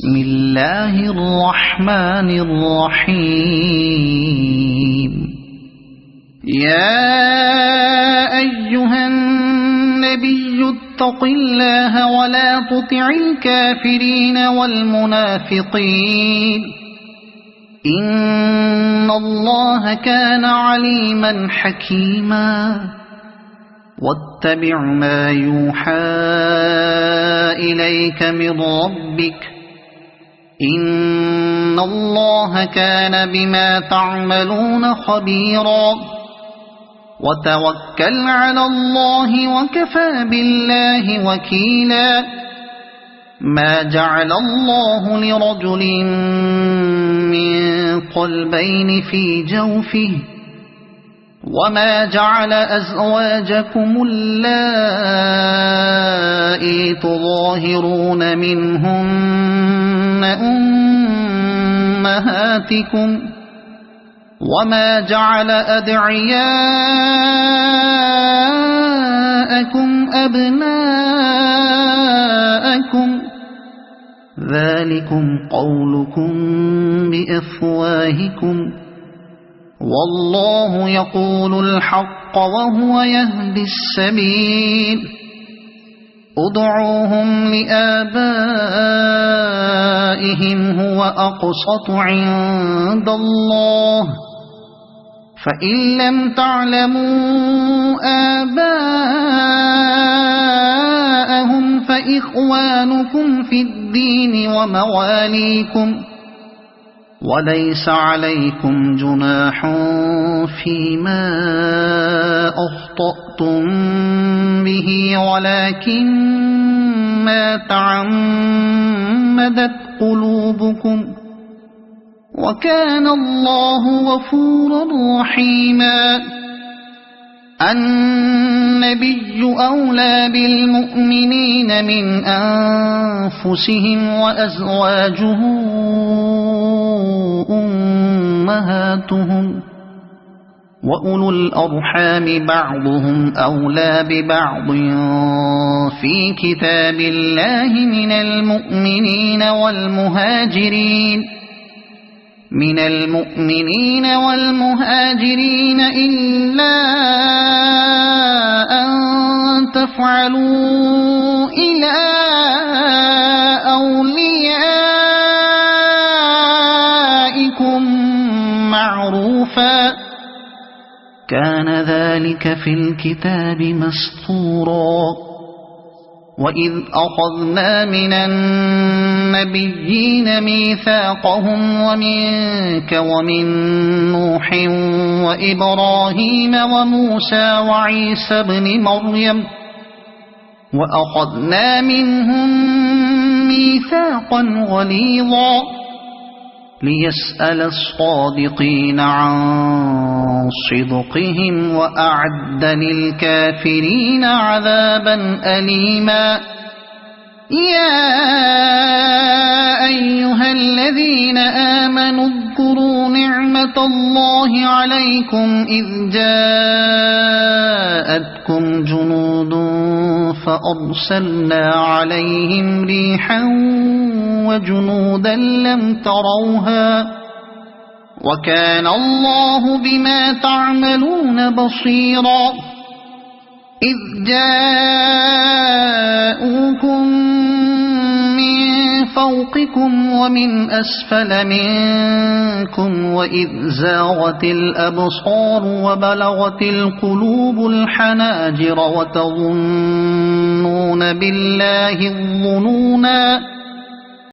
بسم الله الرحمن الرحيم يا أيها النبي اتق الله ولا تطع الكافرين والمنافقين إن الله كان عليما حكيما واتبع ما يوحى إليك من ربك إن الله كان بما تعملون خبيرا وتوكل على الله وكفى بالله وكيلا ما جعل الله لرجل من قلبين في جوفه وما جعل أزواجكم اللائي تظاهرون منهن أمهاتكم وما جعل أدعياءكم أبناءكم ذلكم قولكم بأفواهكم والله يقول الحق وهو يهدي السبيل ادعوهم لآبائهم هو أقسط عند الله فإن لم تعلموا آباءهم فإخوانكم في الدين ومواليكم وليس عليكم جناح فيما أخطأتم به ولكن ما تعمدت قلوبكم وكان الله غفورا رحيما النبي أولى بالمؤمنين من أنفسهم وأزواجه أمهاتهم وأولو الأرحام بعضهم أولى ببعض في كتاب الله من المؤمنين والمهاجرين إلا أن تفعلوا إلى أوليائكم معروفا كان ذلك في الكتاب مسطورا وإذ أخذنا من النبيين ميثاقهم ومنك ومن نوح وإبراهيم وموسى وعيسى بن مريم وأخذنا منهم ميثاقا غليظا ليسأل الصادقين عن صدقهم وأعد للكافرين عذابا أليما يا أيها الذين آمنوا اذكروا نعمة الله عليكم إذ جاءتكم جنود فأرسلنا عليهم ريحا وجنودا لم تروها وكان الله بما تعملون بصيرا إذ جاءوكم من فوقكم ومن أسفل منكم وإذ زاغت الأبصار وبلغت القلوب الحناجر وتظنون بالله الظنونا